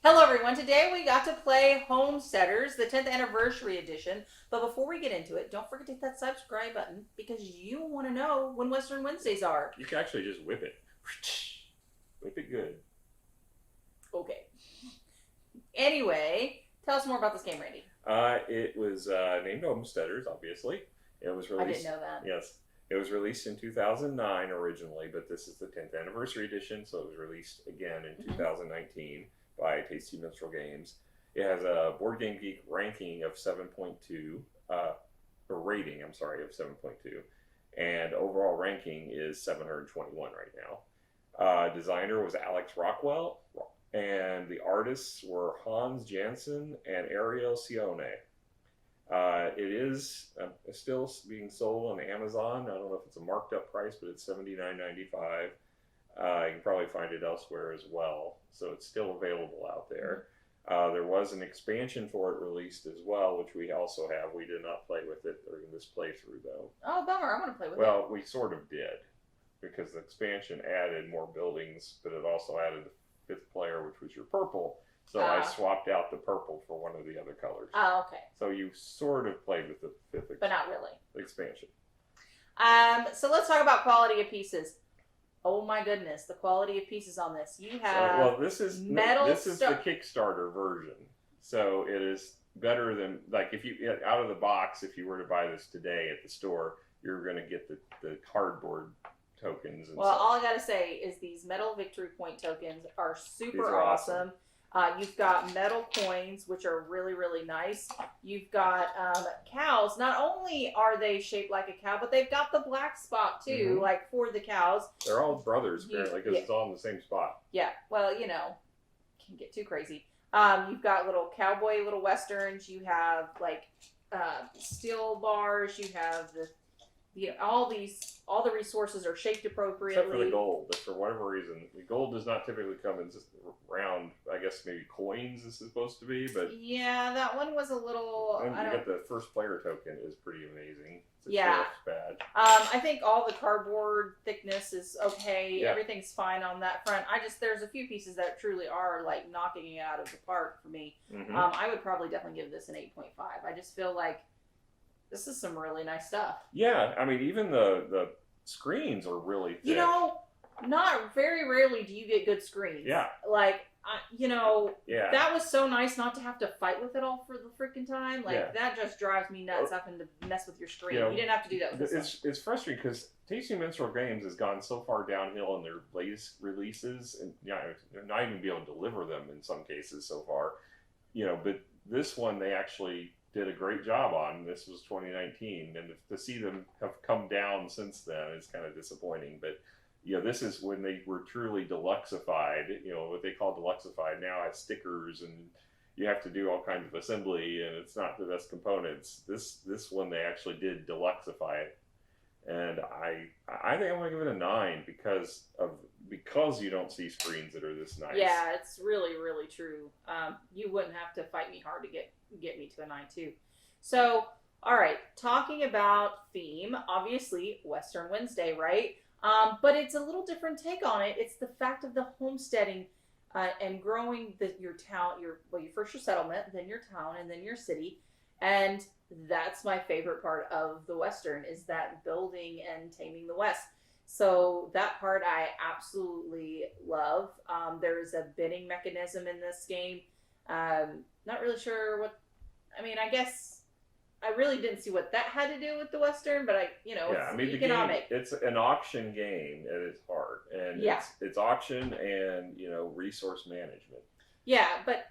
Hello everyone, today we got to play Homesteaders, the 10th anniversary edition. But before we get into it, don't forget to hit that subscribe button because you want to know when Western Wednesdays are. You can actually just whip it. Whip it good. Okay. Anyway, tell us more about this game, Randy. It was named Homesteaders, obviously. It was released. I didn't know that. Yes. It was released in 2009 originally, but this is the 10th anniversary edition, so it was released again in 2019 by Tasty Minstrel Games. It has a Board Game Geek ranking of 7.2, or rating, I'm sorry, of 7.2, and overall ranking is 721 right now. Designer was Alex Rockwell, and the artists were Hans Jansen and Ariel Sione. It is still being sold on Amazon. I don't know if it's a marked up price, but it's $79.95. You can probably find it elsewhere as well, so it's still available out there. There was an expansion for it released as well, which we also have. We did not play with it during this playthrough, though. Oh, bummer. I want to play with it. Well, we sort of did, because the expansion added more buildings, but it also added the 5th player, which was your purple. So I swapped out the purple for one of the other colors. Oh, okay. So you sort of played with the 5th but not really. expansion. So let's talk about quality of pieces. Oh my goodness, the quality of pieces on this. You have this is metal. This is the Kickstarter version, so it is better than, like, if you out of the box. If you were to buy this today at the store, you're going to get the cardboard tokens. And all I gotta say is these metal victory point tokens are super awesome. You've got metal coins, which are really, really nice. You've got cows. Not only are they shaped like a cow, but they've got the black spot, too, like for the cows. They're all brothers, apparently, because it's all in the same spot. Yeah, well, you know, can get too crazy. You've got little cowboy, little westerns. You have, like, steel bars. You have all the resources are shaped appropriately. Except for the gold. But for whatever reason, the gold does not typically come in just round, I guess maybe coins is supposed to be, but... Yeah, that one was a little... And you get the first player token is pretty amazing. It's a sheriff's badge. I think all the cardboard thickness is okay. Yeah. Everything's fine on that front. There's a few pieces that truly are, like, knocking it out of the park for me. I would probably definitely give this an 8.5. I just feel like this is some really nice stuff. Yeah, I mean, even the screens are really thick. You know, not very rarely do you get good screens. Yeah. Like, that was so nice not to have to fight with it all for the freaking time. Like, that just drives me nuts having to mess with your screen. You didn't have to do that with this. It's frustrating because Tasty Minstrel Games has gone so far downhill in their latest releases, and they're not even be able to deliver them in some cases so far. But this one they actually did a great job on. This was 2019, and to see them have come down since then is kind of disappointing. But this is when they were truly deluxified. What they call deluxified now has stickers, and you have to do all kinds of assembly, and it's not the best components. This one they actually did deluxify it, and I think I'm gonna give it a 9 because you don't see screens that are this nice. Yeah, it's really, really true. You wouldn't have to fight me hard to get me to a 9 too. So, all right, talking about theme, obviously Western Wednesday, right? But it's a little different take on it. It's the fact of the homesteading and growing your town, first your settlement, then your town, and then your city. And that's my favorite part of the Western, is that building and taming the West. So that part I absolutely love. There's a bidding mechanism in this game. Not really sure what... I guess I really didn't see what that had to do with the Western, but it's economic. The game, it's an auction game at its heart, and it's auction and resource management. Yeah,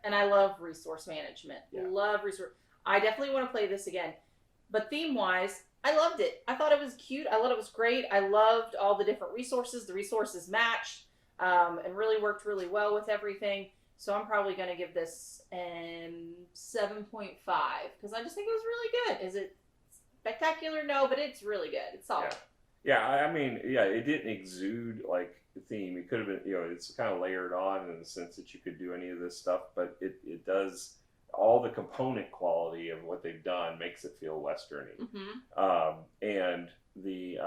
and I love resource management. Yeah. Love resource. I definitely want to play this again, but theme-wise, I loved it. I thought it was cute. I thought it was great. I loved all the different resources. The resources matched and really worked really well with everything. So I'm probably going to give this 7.5 because I just think it was really good. Is it spectacular? No, but it's really good. It's solid. Yeah, it didn't exude like the theme. It could have been, it's kind of layered on in the sense that you could do any of this stuff, but it does, all the component quality of what they've done makes it feel Westerny. And the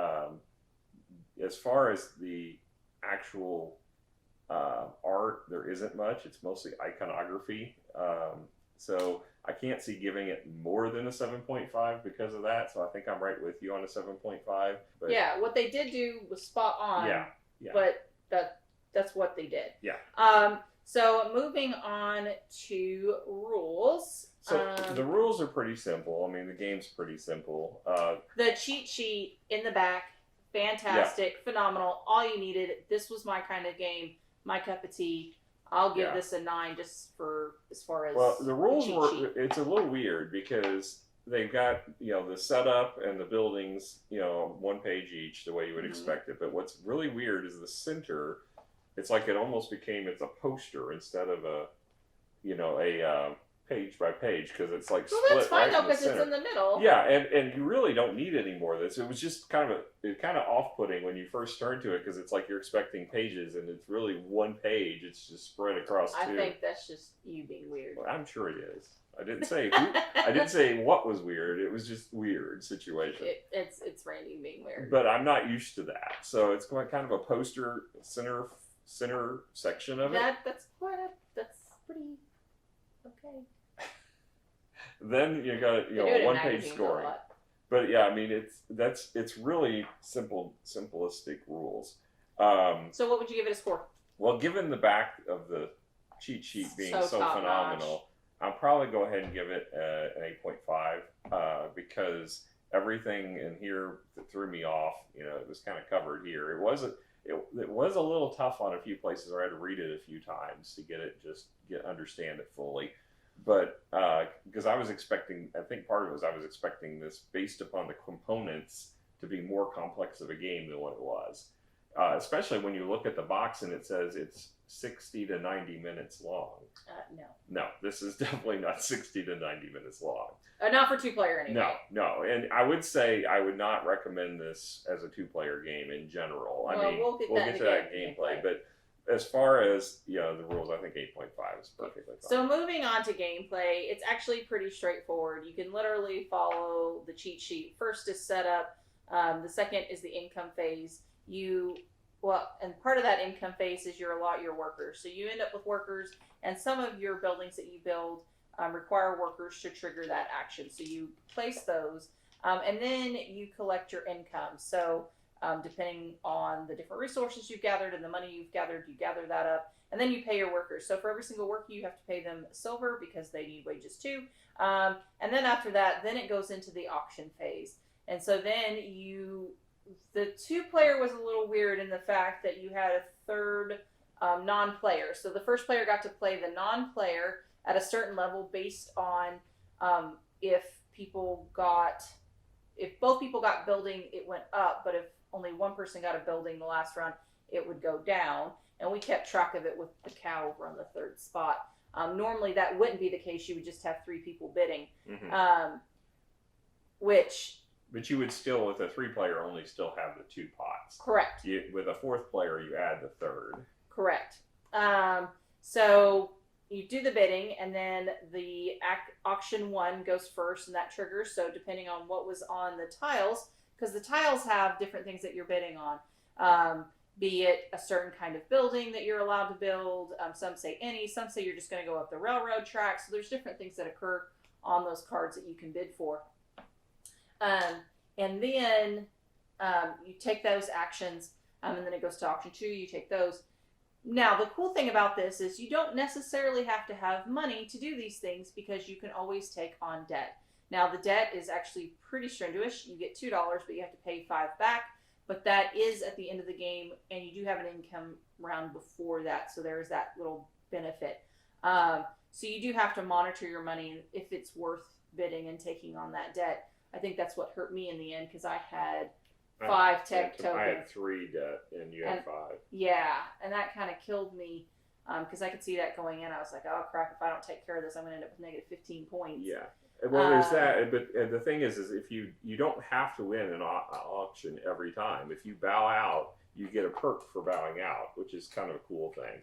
as far as the actual art, there isn't much. It's mostly iconography. So I can't see giving it more than a 7.5 because of that. So I think I'm right with you on a 7.5. But yeah, what they did do was spot on. Yeah. But that's what they did. Yeah. So moving on to rules. So the rules are pretty simple. I mean, the game's pretty simple. The cheat sheet in the back, fantastic, phenomenal. All you needed. This was my kind of game, my cup of tea. I'll give this a 9 just for as far as the rules cheat were. sheet. It's a little weird because they've got the setup and the buildings one page each the way you would expect it. But what's really weird is the center. It's like it almost became it's a poster instead of a page by page because it's like well, split that's fine right though in the because center. it's in the middle. Yeah, and you really don't need any more of this. It was just kind of off-putting when you first turn to it because it's like you're expecting pages and it's really one page. It's just spread across two. I think that's just you being weird. Well, I'm sure it is. I didn't say I didn't say what was weird. It was just weird situation. It's Randy being weird. But I'm not used to that, so it's kind of a poster center section of it. That's pretty okay. Then you got one page scoring. But yeah, I mean it's really simplistic rules. So what would you give it a score? Well, given the back of the cheat sheet being so phenomenal, I'll probably go ahead and give it an 8.5 because everything in here that threw me off, it was kind of covered here. It was a little tough on a few places where I had to read it a few times to understand it fully. But because I think part of it was I was expecting this based upon the components to be more complex of a game than what it was. Especially when you look at the box and it says it's 60 to 90 minutes long. No, this is definitely not 60 to 90 minutes long. Not for 2-player anyway. No, and I would say I would not recommend this as a 2-player game in general. Well, I mean, we'll get to that gameplay, but as far as the rules, I think 8.5 is perfectly fine. So moving on to gameplay, it's actually pretty straightforward. You can literally follow the cheat sheet. First is setup. The second is the income phase. And part of that income phase is you allot your workers. So you end up with workers, and some of your buildings that you build require workers to trigger that action. So you place those, and then you collect your income. So depending on the different resources you've gathered and the money you've gathered, you gather that up, and then you pay your workers. So for every single worker, you have to pay them silver because they need wages too. And then after that, then it goes into the auction phase. And so then the 2-player was a little weird in the fact that you had a third non-player. So the first player got to play the non-player at a certain level based on if both people got building, it went up, but if only one person got a building the last round, it would go down. And we kept track of it with the cow over on the third spot. Normally that wouldn't be the case. You would just have 3 people bidding, But you would still, with a 3-player, only still have the 2 pots. Correct. With a 4th player, you add the 3rd. Correct. So you do the bidding, and then the auction 1 goes first, and that triggers. So depending on what was on the tiles, because the tiles have different things that you're bidding on, be it a certain kind of building that you're allowed to build. Some say any. Some say you're just going to go up the railroad track. So there's different things that occur on those cards that you can bid for. And then you take those actions, and then it goes to auction 2. You take those. Now, the cool thing about this is you don't necessarily have to have money to do these things because you can always take on debt. Now, the debt is actually pretty strenuous. You get $2, but you have to pay $5 back. But that is at the end of the game, and you do have an income round before that, so there's that little benefit. So you do have to monitor your money if it's worth bidding and taking on that debt. I think that's what hurt me in the end because I had 5 tech tokens. I had 3 debt, and you had 5. Yeah, and that kind of killed me because I could see that going in. I was like, oh crap, if I don't take care of this, I'm going to end up with negative 15 points. Yeah. Well, there's that, but the thing is if you don't have to win an auction every time. If you bow out, you get a perk for bowing out, which is kind of a cool thing.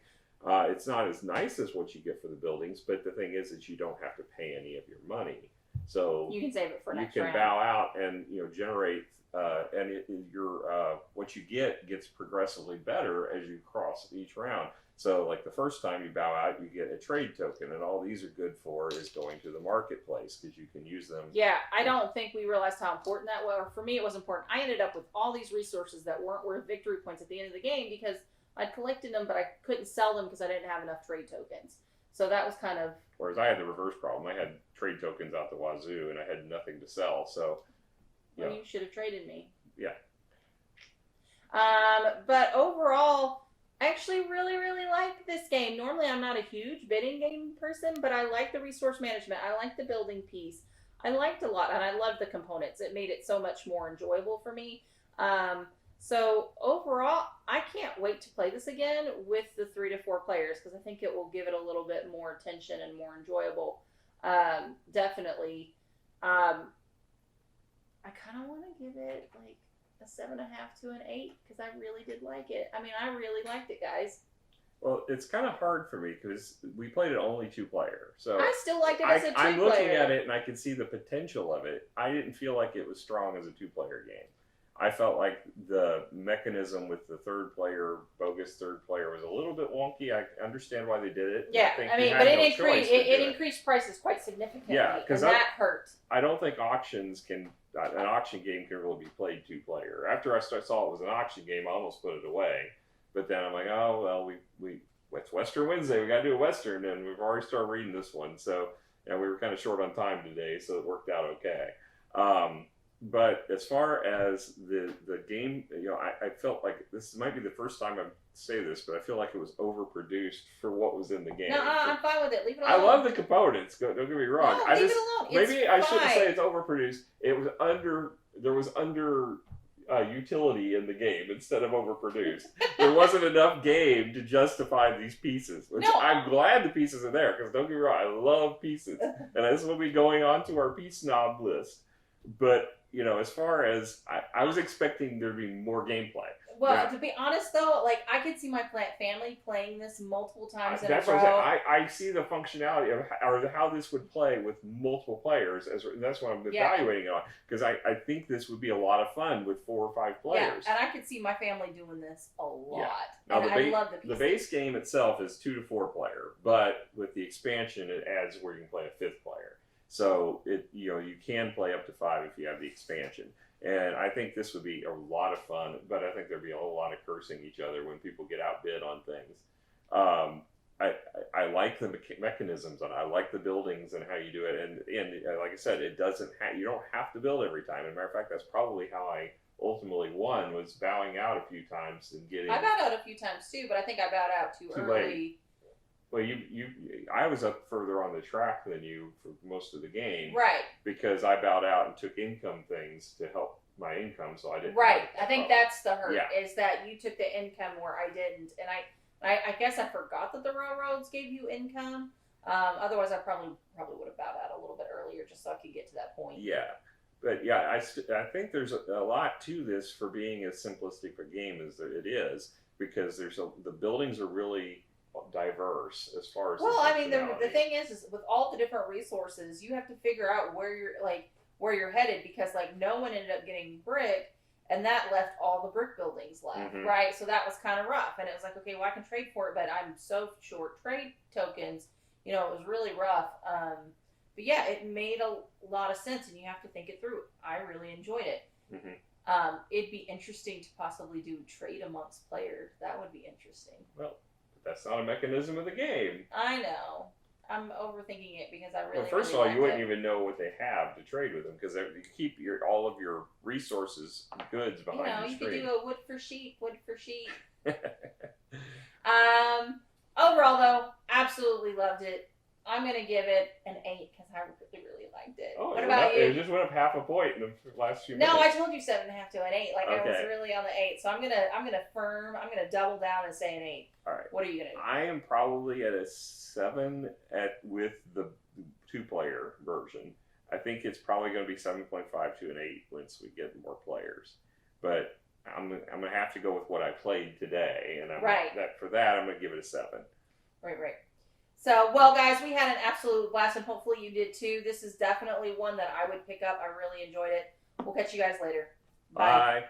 It's not as nice as what you get for the buildings, but the thing is you don't have to pay any of your money. So you can save it for next you can round. bow out and generate, and your what you gets progressively better as you cross each round. So like the first time you bow out, you get a trade token, and all these are good for is going to the marketplace because you can use them. Yeah, I don't think we realized how important that was. Or for me, it was important. I ended up with all these resources that weren't worth victory points at the end of the game because I'd collected them, but I couldn't sell them because I didn't have enough trade tokens. So that was kind of... Whereas I had the reverse problem. I had trade tokens out the wazoo, and I had nothing to sell. So, well, you should have traded me. Yeah. But overall, I actually really, really liked this game. Normally, I'm not a huge bidding game person, but I like the resource management. I like the building piece. I liked a lot, and I loved the components. It made it so much more enjoyable for me. So overall, I can't wait to play this again with the 3 to 4 players because I think it will give it a little bit more attention and more enjoyable. Definitely. I kind of want to give it like a 7.5 to an 8 because I really did like it. I mean, I really liked it, guys. Well, it's kind of hard for me because we played it only 2-player. So I still liked it as a 2-player. I'm looking at it and I can see the potential of it. I didn't feel like it was strong as a 2-player game. I felt like the mechanism with the bogus third player was a little bit wonky. I understand why they did it. Yeah, I mean, but it increased prices quite significantly. Yeah, because that hurt. I don't think an auction game can really be played 2-player. After I saw it was an auction game, I almost put it away. But then I'm like, oh well, it's Western Wednesday. We got to do a Western, and we've already started reading this one. So we were kind of short on time today, so it worked out okay. But as far as the game, I felt like this might be the first time I say this, but I feel like it was overproduced for what was in the game. No, I'm fine with it. Leave it alone. I love the components. Don't get me wrong. No, leave it alone. Maybe I shouldn't say it's overproduced. There was under utility in the game instead of overproduced. There wasn't enough game to justify these pieces, which I'm glad the pieces are there because don't get me wrong, I love pieces, and this will be going on to our piece snob list. But as far as I was expecting there to be more gameplay. Well, to be honest though, like I could see my family playing this multiple times in a row. That's what I'm saying. I see the functionality of how this would play with multiple players. That's what I'm evaluating it on because I think this would be a lot of fun with 4 or 5 players. Yeah, and I could see my family doing this a lot. Yeah. Now, I love the pieces. The base game itself is 2 to 4 player, but with the expansion, it adds where you can play a 5th player. So you can play up to 5 if you have the expansion. And I think this would be a lot of fun, but I think there'd be a whole lot of cursing each other when people get outbid on things. I like the mechanisms and I like the buildings and how you do it. And like I said, you don't have to build every time. As a matter of fact, that's probably how I ultimately won, was bowing out a few times and getting... I bowed out a few times too, but I think I bowed out too early. Late. Well, I was up further on the track than you for most of the game. Right. Because I bowed out and took income things to help my income, so I didn't. Right. I think that's the hurt, is that you took the income where I didn't. And I guess I forgot that the railroads gave you income. Otherwise, I probably would have bowed out a little bit earlier just so I could get to that point. Yeah. But yeah, I think there's a lot to this for being as simplistic a game as it is, because the buildings are really diverse as far as... Well, I mean, the thing is with all the different resources, you have to figure out where you're headed, because no one ended up getting brick, and that left all the brick buildings left, right? So that was kind of rough, and it was like, okay, well, I can trade for it, but I'm so short trade tokens, it was really rough. But yeah, it made a lot of sense, and you have to think it through. I really enjoyed it. It'd be interesting to possibly do trade amongst players. That would be interesting. Well, that's not a mechanism of the game. I know. I'm overthinking it because I really. Well, first of all, you wouldn't even know what they have to trade with them, because you keep all of your resources, goods behind the screen. You could do a wood for sheep. Overall, though, absolutely loved it. I'm gonna give it an 8 because I really liked it. Oh, what about you? It just went up half a point in the last few minutes. No, I told you 7.5 to an 8. I was really on the 8, so I'm gonna double down and say an 8. All right. What are you gonna do? I am probably at a 7 with the 2-player version. I think it's probably going to be 7.5 to an 8 once we get more players. But I'm gonna have to go with what I played today, and for that I'm gonna give it a 7. Right. So, well, guys, we had an absolute blast, and hopefully you did too. This is definitely one that I would pick up. I really enjoyed it. We'll catch you guys later. Bye. Bye.